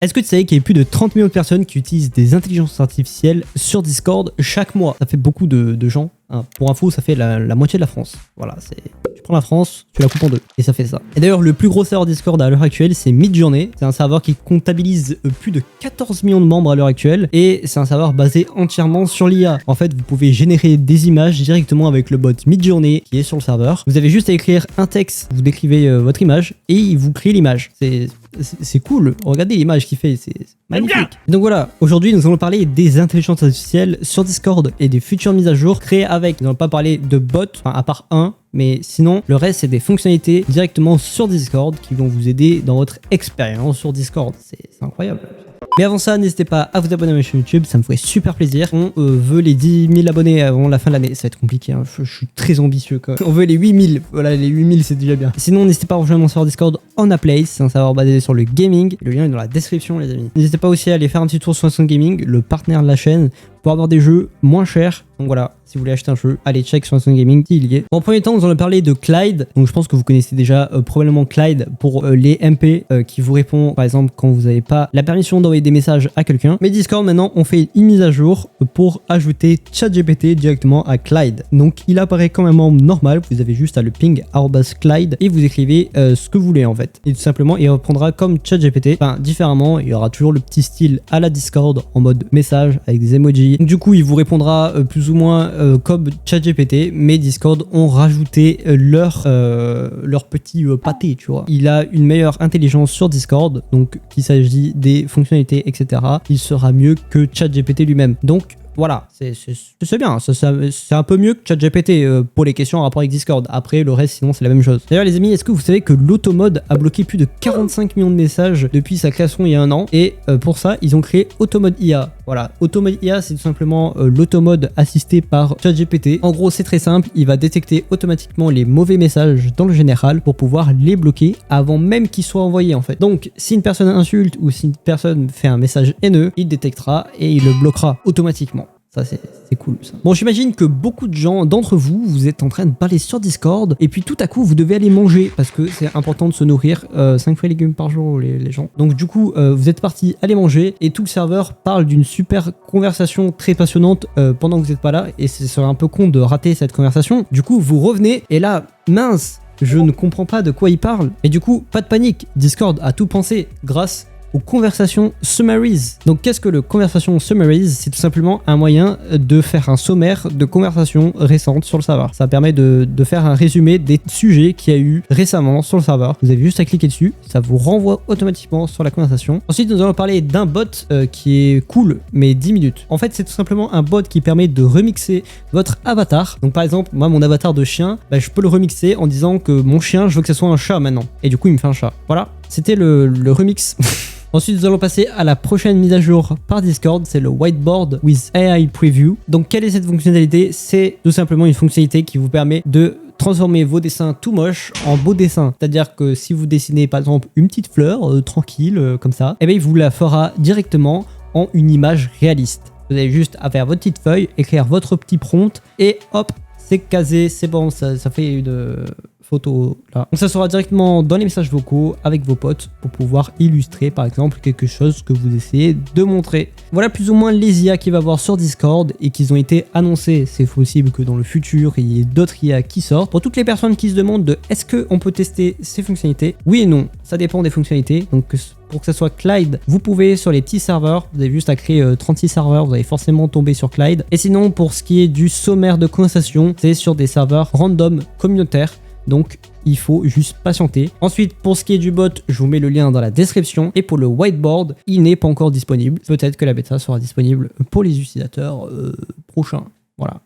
Est-ce que tu savais qu'il y a plus de 30 millions de personnes qui utilisent des intelligences artificielles sur Discord chaque mois? Ça fait beaucoup de gens. Hein. Pour info, ça fait la moitié de la France. Voilà, tu prends la France, tu la coupes en deux, et ça fait ça. Et d'ailleurs, le plus gros serveur Discord à l'heure actuelle, c'est Midjourney. C'est un serveur qui comptabilise plus de 14 millions de membres à l'heure actuelle, et c'est un serveur basé entièrement sur l'IA. En fait, vous pouvez générer des images directement avec le bot Midjourney qui est sur le serveur. Vous avez juste à écrire un texte, vous décrivez votre image, et il vous crée l'image. C'est cool, regardez l'image qu'il fait, c'est magnifique. Donc voilà, aujourd'hui nous allons parler des intelligences artificielles sur Discord et des futures mises à jour créées avec. Nous n'allons pas parler de bots, enfin à part un, mais sinon le reste c'est des fonctionnalités directement sur Discord qui vont vous aider dans votre expérience sur Discord. C'est incroyable. Mais avant ça, n'hésitez pas à vous abonner à ma chaîne YouTube, ça me ferait super plaisir. On veut les 10 000 abonnés avant la fin de l'année, ça va être compliqué, hein. Je suis très ambitieux quand même. On veut les 8 000, voilà, les 8 000 c'est déjà bien. Sinon, n'hésitez pas à rejoindre mon serveur Discord On A Place, c'est un serveur basé sur le gaming. Le lien est dans la description les amis. N'hésitez pas aussi à aller faire un petit tour sur Instant Gaming, le partenaire de la chaîne, pour avoir des jeux moins chers. Donc voilà, si vous voulez acheter un jeu, allez check sur Instant Gaming, il y est. En premier temps, nous allons parler de Clyde. Donc je pense que vous connaissez déjà probablement Clyde pour les MP qui vous répond par exemple quand vous n'avez pas la permission d'envoyer des messages à quelqu'un. Mais Discord maintenant, on fait une mise à jour pour ajouter ChatGPT directement à Clyde. Donc il apparaît quand même membre normal, vous avez juste à le ping @Clyde et vous écrivez ce que vous voulez en fait. Et tout simplement, il reprendra comme ChatGPT, enfin différemment, il y aura toujours le petit style à la Discord en mode message avec des emojis. Du coup, il vous répondra plus ou moins comme ChatGPT, mais Discord ont rajouté leur petit pâté, tu vois. Il a une meilleure intelligence sur Discord, donc qu'il s'agit des fonctionnalités, etc. Il sera mieux que ChatGPT lui-même. Donc voilà, c'est bien, c'est un peu mieux que ChatGPT pour les questions en rapport avec Discord. Après, le reste, sinon, c'est la même chose. D'ailleurs, les amis, est-ce que vous savez que l'Automode a bloqué plus de 45 millions de messages depuis sa création il y a un an? Et pour ça, ils ont créé Automode IA. Voilà, Automode IA, c'est tout simplement l'automode assisté par ChatGPT. En gros, c'est très simple, il va détecter automatiquement les mauvais messages dans le général pour pouvoir les bloquer avant même qu'ils soient envoyés en fait. Donc, si une personne insulte ou si une personne fait un message haineux, il détectera et il le bloquera automatiquement. Ça, c'est cool, ça. Bon, j'imagine que beaucoup de gens, d'entre vous, vous êtes en train de parler sur Discord et puis tout à coup, vous devez aller manger parce que c'est important de se nourrir 5 fruits et légumes par jour, les gens. Donc, du coup, vous êtes partis aller manger et tout le serveur parle d'une super conversation très passionnante pendant que vous n'êtes pas là et ce serait un peu con de rater cette conversation. Du coup, vous revenez et là, mince, je ne comprends pas de quoi il parle. Et du coup, pas de panique, Discord a tout pensé grâce aux conversations summaries. Donc qu'est-ce que le conversation summaries? C'est tout simplement un moyen de faire un sommaire de conversations récentes sur le serveur. Ça permet de faire un résumé des sujets qu'il y a eu récemment sur le serveur. Vous avez juste à cliquer dessus, ça vous renvoie automatiquement sur la conversation. Ensuite, nous allons parler d'un bot qui est cool, mais 10 minutes. En fait, c'est tout simplement un bot qui permet de remixer votre avatar. Donc par exemple, moi, mon avatar de chien, je peux le remixer en disant que mon chien, je veux que ce soit un chat maintenant. Et du coup, il me fait un chat. Voilà, c'était le remix. Ensuite, nous allons passer à la prochaine mise à jour par Discord, c'est le Whiteboard with AI Preview. Donc, quelle est cette fonctionnalité? C'est tout simplement une fonctionnalité qui vous permet de transformer vos dessins tout moches en beaux dessins. C'est-à-dire que si vous dessinez par exemple une petite fleur, tranquille, comme ça, et bien il vous la fera directement en une image réaliste. Vous avez juste à faire votre petite feuille, écrire votre petit prompt, et hop, c'est casé, c'est bon, ça fait une photo là. Donc ça sera directement dans les messages vocaux avec vos potes pour pouvoir illustrer par exemple quelque chose que vous essayez de montrer. Voilà plus ou moins les IA qu'il va y avoir sur Discord et qu'ils ont été annoncés. C'est possible que dans le futur il y ait d'autres IA qui sortent. Pour toutes les personnes qui se demandent de est-ce qu'on peut tester ces fonctionnalités, oui et non, ça dépend des fonctionnalités. Donc pour que ça soit Clyde, vous pouvez sur les petits serveurs, vous avez juste à créer 36 serveurs, vous allez forcément tomber sur Clyde. Et sinon pour ce qui est du sommaire de conversation, c'est sur des serveurs random communautaires. Donc, il faut juste patienter. Ensuite, pour ce qui est du bot, je vous mets le lien dans la description. Et pour le whiteboard, il n'est pas encore disponible. Peut-être que la bêta sera disponible pour les utilisateurs prochains. Voilà.